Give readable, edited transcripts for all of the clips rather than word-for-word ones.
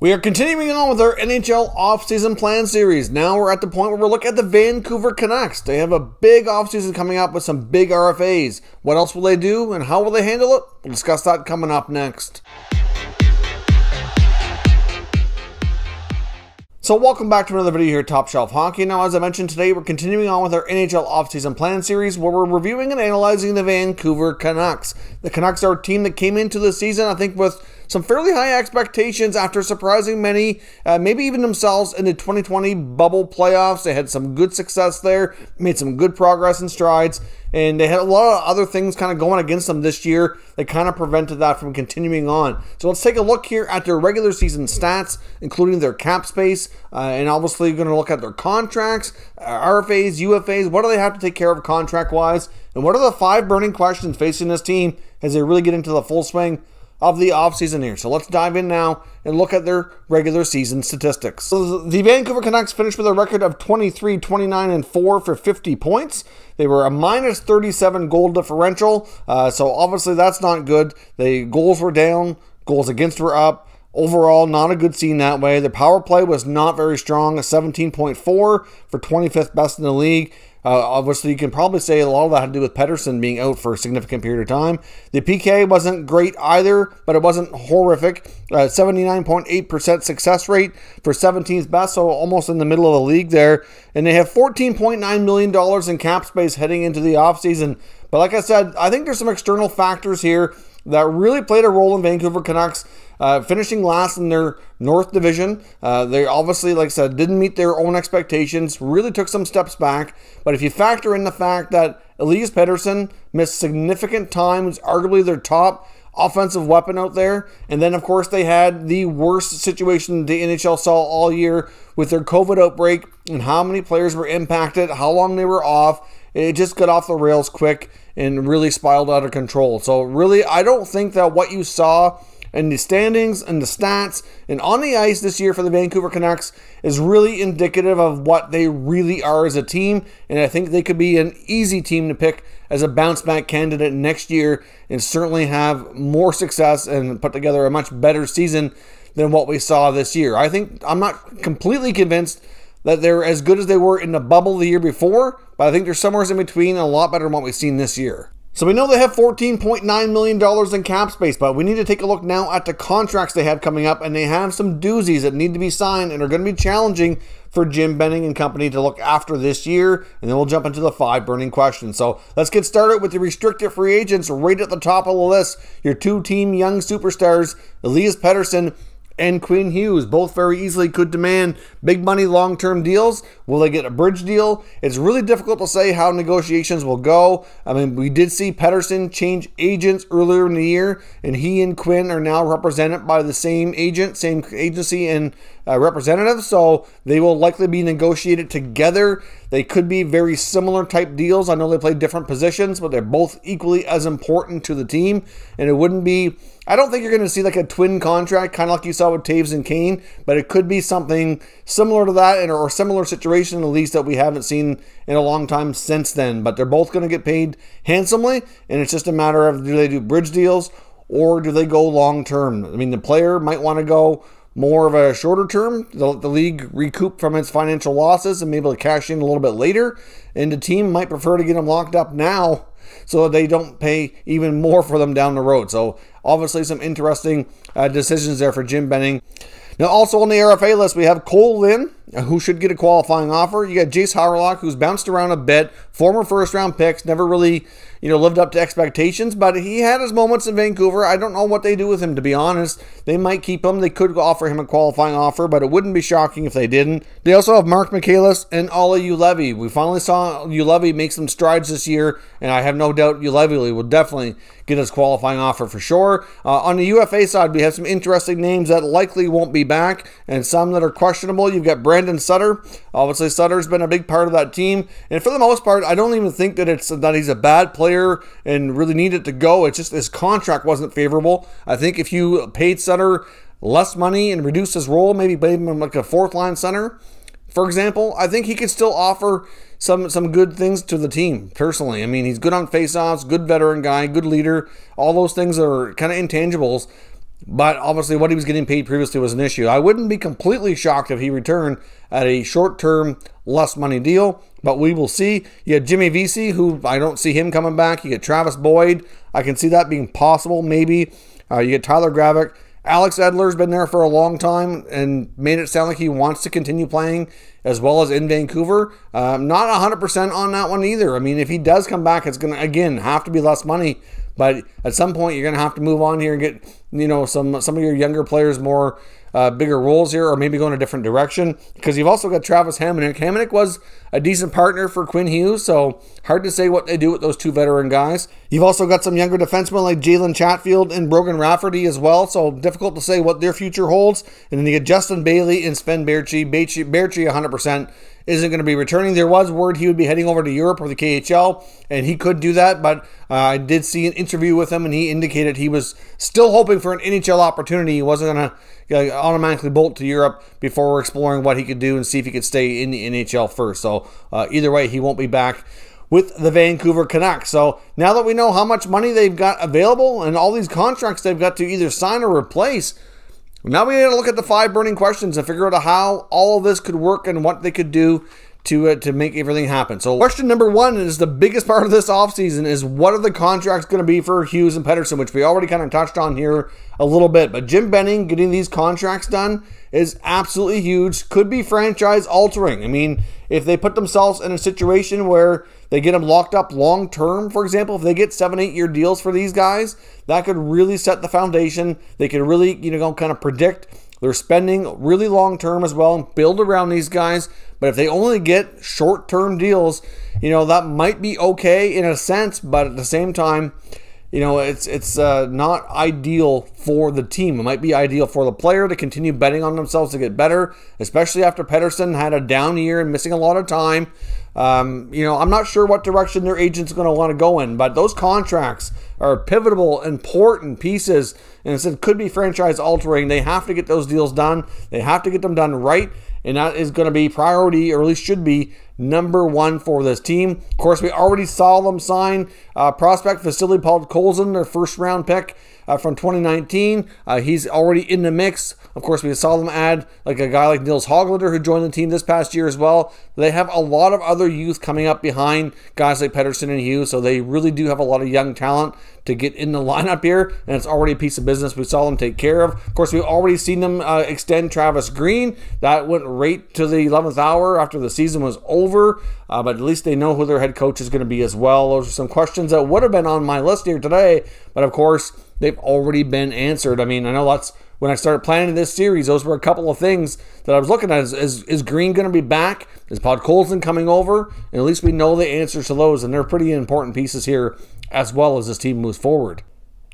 We are continuing on with our NHL offseason plan series. Now we're at the point where we're looking at the Vancouver Canucks. They have a big offseason coming up with some big RFAs. What else will they do and how will they handle it? We'll discuss that coming up next. So welcome back to another video here at Top Shelf Hockey. Now, as I mentioned today, we're continuing on with our NHL offseason plan series where we're reviewing and analyzing the Vancouver Canucks. The Canucks are a team that came into the season, I think, with some fairly high expectations after surprising many, maybe even themselves, in the 2020 bubble playoffs. They had some good success there, made some good progress and strides, and they had a lot of other things kind of going against them this year that kind of prevented that from continuing on. So let's take a look here at their regular season stats, including their cap space, and obviously going to look at their contracts, RFAs, UFAs. What do they have to take care of contract-wise? And what are the 5 burning questions facing this team as they really get into the full swing of the offseason here? So let's dive in now and look at their regular season statistics. So the Vancouver Canucks finished with a record of 23, 29, and 4 for 50 points. They were a minus 37 goal differential, so obviously that's not good. The goals were down, goals against were up. Overall, not a good scene that way. The power play was not very strong, a 17.4 for 25th best in the league. Obviously, you can probably say a lot of that had to do with Pettersson being out for a significant period of time. The PK wasn't great either, but it wasn't horrific. 79.8% success rate for 17th best, so almost in the middle of the league there. And they have $14.9 million in cap space heading into the offseason. But like I said, I think there's some external factors here that really played a role in Vancouver Canucks finishing last in their North Division. They obviously, like I said, didn't meet their own expectations, really took some steps back. But if you factor in the fact that Elias Pettersson missed significant time, was arguably their top offensive weapon out there, and then of course they had the worst situation the NHL saw all year with their COVID outbreak and how many players were impacted, how long they were off. It just got off the rails quick and really spiraled out of control. So really, I don't think that what you saw in the standings and the stats and on the ice this year for the Vancouver Canucks is really indicative of what they really are as a team. And I think they could be an easy team to pick as a bounce back candidate next year and certainly have more success and put together a much better season than what we saw this year. I'm not completely convinced that they're as good as they were in the bubble the year before, but I think they're somewhere in between and a lot better than what we've seen this year. So we know they have $14.9 million in cap space, but we need to take a look now at the contracts they have coming up, and they have some doozies that need to be signed and are going to be challenging for Jim Benning and company to look after this year, and then we'll jump into the 5 burning questions. So let's get started with the restricted free agents right at the top of the list. Your 2-team young superstars, Elias Pettersson and Quinn Hughes, both very easily could demand big money long-term deals. Will they get a bridge deal? It's really difficult to say how negotiations will go. I mean, we did see Pettersson change agents earlier in the year, and he and Quinn are now represented by the same agent, same agency and representative, so they will likely be negotiated together. They could be very similar type deals. I know they play different positions, but they're both equally as important to the team, and it wouldn't be, I don't think you're going to see like a twin contract, kind of like you saw with Taves and Kane, but it could be something similar to that, or a similar situation at least that we haven't seen in a long time since then. But they're both going to get paid handsomely, and it's just a matter of, do they do bridge deals or do they go long term? I mean, the player might want to go more of a shorter term, the league recoup from its financial losses and maybe able to cash in a little bit later, and the team might prefer to get them locked up now so that they don't pay even more for them down the road. So obviously some interesting decisions there for Jim Benning. Now also on the RFA list, we have Cole Lynn, who should get a qualifying offer. You got Jace Harlock, who's bounced around a bit, former first-round picks, never really, lived up to expectations, but he had his moments in Vancouver. I don't know what they do with him, to be honest. They might keep him. They could offer him a qualifying offer, but it wouldn't be shocking if they didn't. They also have Mark Michaelis and Olli Juolevi. We finally saw Juolevi make some strides this year, and I have no doubt Juolevi will definitely get his qualifying offer for sure. On the UFA side, we have some interesting names that likely won't be back, and some that are questionable. You've got Brandon Sutter. Obviously, Sutter's been a big part of that team, and for the most part, I don't even think that he's a bad player and really needed to go. It's just his contract wasn't favorable. I think if you paid Sutter less money and reduced his role, maybe made him like a 4th-line center, for example, I think he could still offer some good things to the team, personally. I mean, he's good on faceoffs, good veteran guy, good leader. All those things are kind of intangibles. But obviously what he was getting paid previously was an issue. I wouldn't be completely shocked if he returned at a short-term, less money deal, but we will see. You had Jimmy Vesey, who I don't see him coming back. You get Travis Boyd. I can see that being possible, maybe. You get Tyler Gravick. Alex Edler's been there for a long time and made it sound like he wants to continue playing as well as in Vancouver. Not 100% on that one either. I mean, if he does come back, it's going to, again, have to be less money. But at some point, you're going to have to move on here and get, some of your younger players more bigger roles here, or maybe go in a different direction. Because you've also got Travis Hamonic. Hamonic was a decent partner for Quinn Hughes, so hard to say what they do with those two veteran guys. You've also got some younger defensemen like Jalen Chatfield and Brogan Rafferty as well, so difficult to say what their future holds. And then you get Justin Bailey and Sven Baertschi. Baertschi 100% isn't going to be returning. There was word he would be heading over to Europe or the KHL, and he could do that, but I did see an interview with him, and he indicated he was still hoping for an NHL opportunity. He wasn't going to automatically bolt to Europe before exploring what he could do and see if he could stay in the NHL first. So either way, he won't be back with the Vancouver Canucks. So now that we know how much money they've got available and all these contracts they've got to either sign or replace, now we need to look at the 5 burning questions and figure out how all of this could work and what they could do to make everything happen. So question number 1 is the biggest part of this offseason is what are the contracts going to be for Hughes and Pettersson, which we already kind of touched on here a little bit. But Jim Benning getting these contracts done is absolutely huge. Could be franchise altering. I mean, if they put themselves in a situation where they get them locked up long term, for example, if they get 7-8 year deals for these guys, that could really set the foundation. They could really, kind of predict their spending really long term as well and build around these guys. But if they only get short term deals, that might be okay in a sense, but at the same time, it's not ideal for the team. It might be ideal for the player to continue betting on themselves to get better, especially after Pettersson had a down year and missing a lot of time. I'm not sure what direction their agent's going to want to go in, but those contracts are pivotal, important pieces, and it could be franchise altering. They have to get those deals done. They have to get them done right, and that is going to be priority, or at least should be, number 1 for this team. Of course, we already saw them sign prospect Vasily Podkolzin, their first-round pick from 2019. He's already in the mix. Of course, we saw them add like a guy like Nils Hoglander, who joined the team this past year as well. They have a lot of other youth coming up behind guys like Pettersson and Hughes, so they really do have a lot of young talent to get in the lineup here, and it's already a piece of business we saw them take care of. Of course, we've already seen them extend Travis Green. That went right to the 11th hour after the season was over, but at least they know who their head coach is going to be as well. Those are some questions that would have been on my list here today, but of course, they've already been answered. I mean, I know that's when I started planning this series, those were a couple of things that I was looking at. Is Green going to be back? Is Podkolzin coming over? And at least we know the answers to those, and they're pretty important pieces here as well as this team moves forward.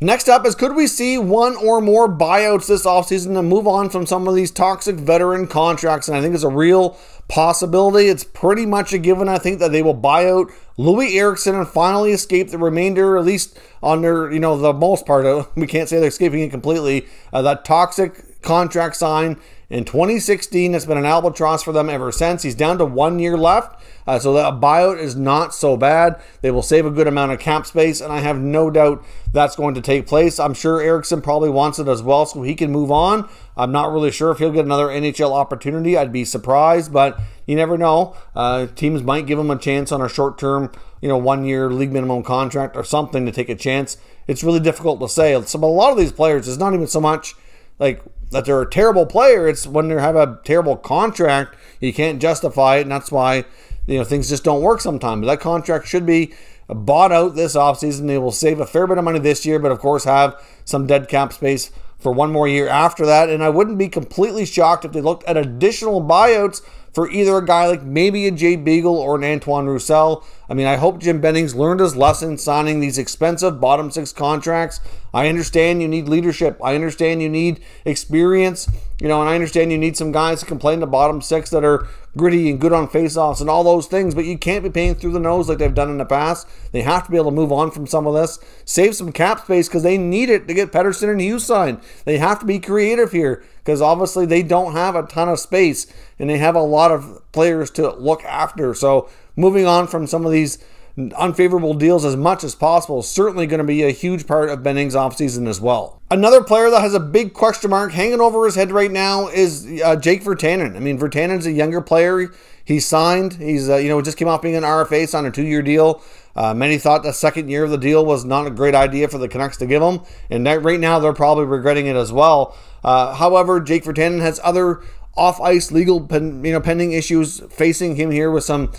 Next up is, could we see one or more buyouts this offseason to move on from some of these toxic veteran contracts? And I think it's a real possibility. It's pretty much a given, I think, that they will buy out Louis Eriksson and finally escape the remainder, at least on their, the most part. We can't say they're escaping it completely. That toxic contract sign in 2016, it's been an albatross for them ever since. He's down to 1 year left, so that buyout is not so bad. They will save a good amount of cap space, and I have no doubt that's going to take place. I'm sure Eriksson probably wants it as well, so he can move on. I'm not really sure if he'll get another NHL opportunity. I'd be surprised, but you never know. Teams might give him a chance on a short-term, 1 year league minimum contract or something to take a chance. It's really difficult to say. So, a lot of these players, it's not even so much like that they're a terrible player. It's when they have a terrible contract, you can't justify it, and that's why things just don't work sometimes. That contract should be bought out this offseason. They will save a fair bit of money this year, but of course have some dead cap space for 1 more year after that. And I wouldn't be completely shocked if they looked at additional buyouts for either a guy like maybe a Jay Beagle or an Antoine Roussel. I mean, I hope Jim Benning's learned his lesson signing these expensive bottom 6 contracts. I understand you need leadership. I understand you need experience, and I understand you need some guys who can play in the bottom 6 that are gritty and good on faceoffs and all those things, but you can't be paying through the nose like they've done in the past. They have to be able to move on from some of this, save some cap space because they need it to get Pettersson and Hughes signed. They have to be creative here because obviously they don't have a ton of space and they have a lot of players to look after. So moving on from some of these unfavorable deals as much as possible is certainly going to be a huge part of Benning's offseason as well. Another player that has a big question mark hanging over his head right now is Jake Virtanen. I mean, Virtanen's a younger player. He's signed. He's just came off being an RFA, signed a 2-year deal. Many thought the second year of the deal was not a great idea for the Canucks to give him, and that right now they're probably regretting it as well. However, Jake Virtanen has other off-ice legal pending issues facing him here with some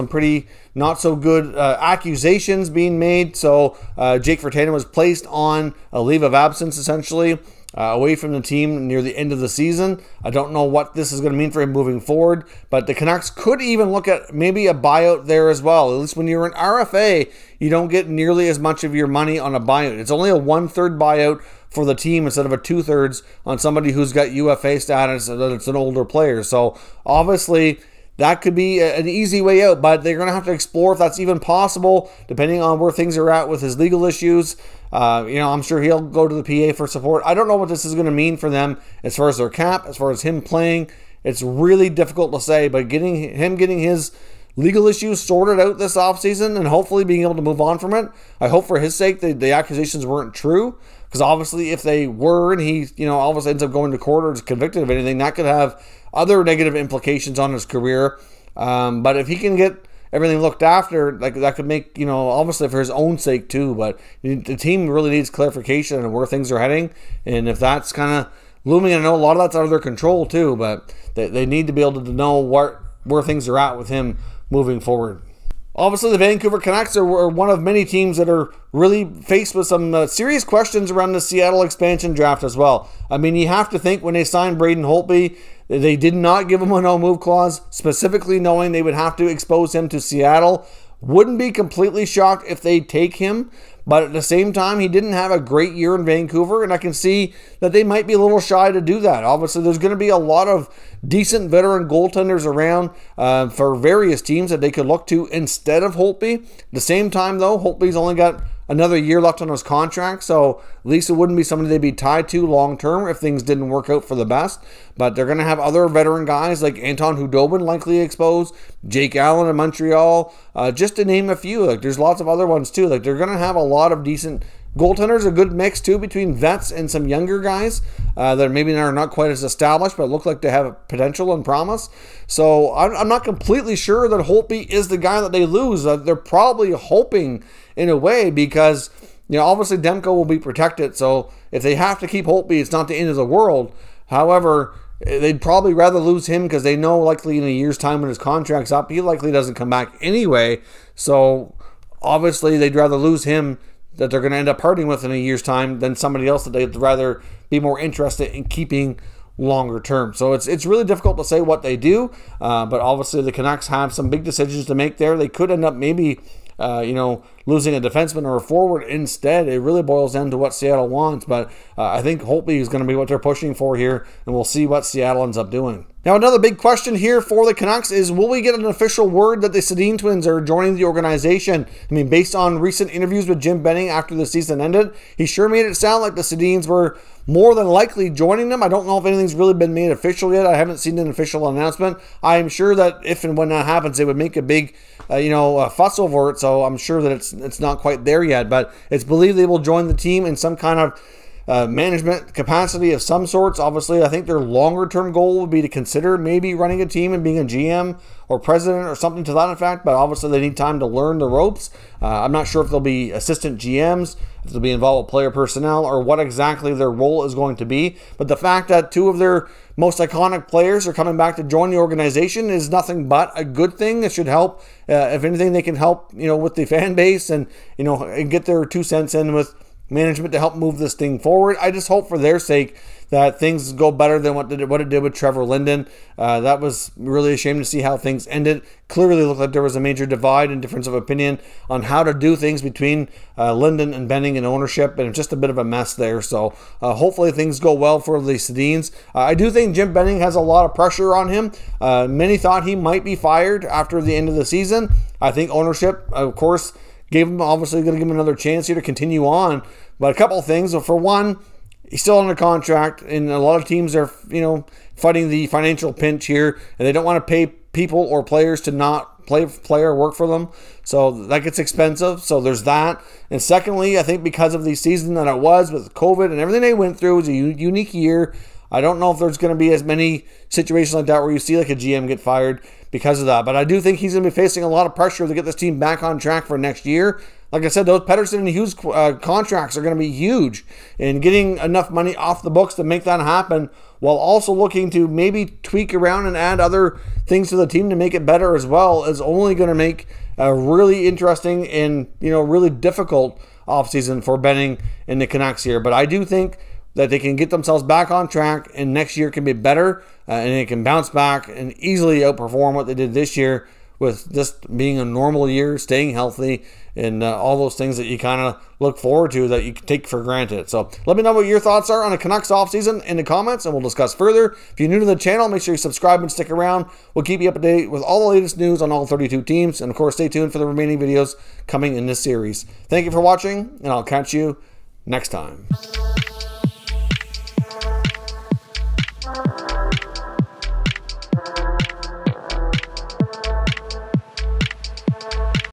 pretty not so good accusations being made. So Jake Virtanen was placed on a leave of absence essentially, away from the team near the end of the season. I don't know what this is going to mean for him moving forward, but the Canucks could even look at maybe a buyout there as well. At least when you're an RFA, you don't get nearly as much of your money on a buyout. It's only a 1/3 buyout for the team instead of a 2/3 on somebody who's got UFA status and it's an older player. So obviously that could be an easy way out, but they're going to have to explore if that's even possible, depending on where things are at with his legal issues. I'm sure he'll go to the PA for support. I don't know what this is going to mean for them as far as their cap, as far as him playing. It's really difficult to say, but getting his legal issues sorted out this offseason and hopefully being able to move on from it. I hope for his sake the accusations weren't true, because obviously if they were and he all of a sudden ends up going to court or is convicted of anything, that could have other negative implications on his career. But if he can get everything looked after, like that could make, obviously for his own sake too, but the team really needs clarification on where things are heading. And if that's kind of looming, I know a lot of that's out of their control too, but they need to be able to know where things are at with him moving forward. Obviously, the Vancouver Canucks are one of many teams that are really faced with some serious questions around the Seattle expansion draft as well. I mean, you have to think when they signed Braden Holtby, they did not give him a no-move clause, specifically knowing they would have to expose him to Seattle. Wouldn't be completely shocked if they take him, but at the same time, he didn't have a great year in Vancouver, and I can see that they might be a little shy to do that. Obviously, there's going to be a lot of decent veteran goaltenders around for various teams that they could look to instead of Holtby. At the same time, though, Holtby's only got another year left on his contract, so at least it wouldn't be somebody they'd be tied to long term if things didn't work out for the best. But they're going to have other veteran guys like Anton Khudobin likely exposed, Jake Allen in Montreal, just to name a few. Like there's lots of other ones too. Like they're going to have a lot of decent goaltenders, a good mix too between vets and some younger guys that maybe are not quite as established but look like they have potential and promise. So I'm not completely sure that Holtby is the guy that they lose. They're probably hoping in a way, because obviously Demko will be protected, so if they have to keep Holtby, it's not the end of the world. However, they'd probably rather lose him because they know likely in a year's time when his contract's up, he likely doesn't come back anyway. So obviously they'd rather lose him that they're going to end up parting with in a year's time than somebody else that they'd rather be more interested in keeping longer term. So it's really difficult to say what they do, but obviously the Canucks have some big decisions to make there. They could end up maybe losing a defenseman or a forward instead. It really boils down to what Seattle wants, but I think Holtby is going to be what they're pushing for here, and we'll see what Seattle ends up doing. Now, another big question here for the Canucks is, will we get an official word that the Sedin twins are joining the organization? I mean, based on recent interviews with Jim Benning after the season ended, he sure made it sound like the Sedins were more than likely joining them. I don't know if anything's really been made official yet. I haven't seen an official announcement. I am sure that if and when that happens, they would make a big fuss over it, so I'm sure that it's not quite there yet, but it's believed they will join the team in some kind of management capacity of some sorts. Obviously, I think their longer term goal would be to consider maybe running a team and being a GM or president or something to that effect, but obviously they need time to learn the ropes. I'm not sure if they'll be assistant GMs, if they'll be involved with player personnel, or what exactly their role is going to be. But the fact that two of their most iconic players are coming back to join the organization is nothing but a good thing. It should help. If anything, they can help, with the fan base and get their 2 cents in with management to help move this thing forward. I just hope for their sake that things go better than what it did with Trevor Linden. That was really a shame to see how things ended. Clearly looked like there was a major divide and difference of opinion on how to do things between Linden and Benning and ownership, and just a bit of a mess there. So hopefully things go well for the Sedins. I do think Jim Benning has a lot of pressure on him. Many thought he might be fired after the end of the season. I think ownership, of course, obviously going to give him another chance here to continue on. But a couple of things. For one, he's still under contract, and a lot of teams are, fighting the financial pinch here, and they don't want to pay people or players to not play or work for them. So that gets expensive. So there's that. And secondly, I think because of the season that it was with COVID and everything they went through, it was a unique year. I don't know if there's going to be as many situations like that where you see like a GM get fired because of that. But I do think he's going to be facing a lot of pressure to get this team back on track for next year. Like I said, those Pettersson and Hughes contracts are going to be huge. And getting enough money off the books to make that happen while also looking to maybe tweak around and add other things to the team to make it better as well is only going to make a really interesting and, really difficult offseason for Benning and the Canucks here. But I do think that they can get themselves back on track and next year can be better and they can bounce back and easily outperform what they did this year with just being a normal year, staying healthy, and all those things that you kind of look forward to that you take for granted. So let me know what your thoughts are on the Canucks offseason in the comments, and we'll discuss further. If you're new to the channel, make sure you subscribe and stick around. We'll keep you up to date with all the latest news on all 32 teams, and of course, stay tuned for the remaining videos coming in this series. Thank you for watching, and I'll catch you next time.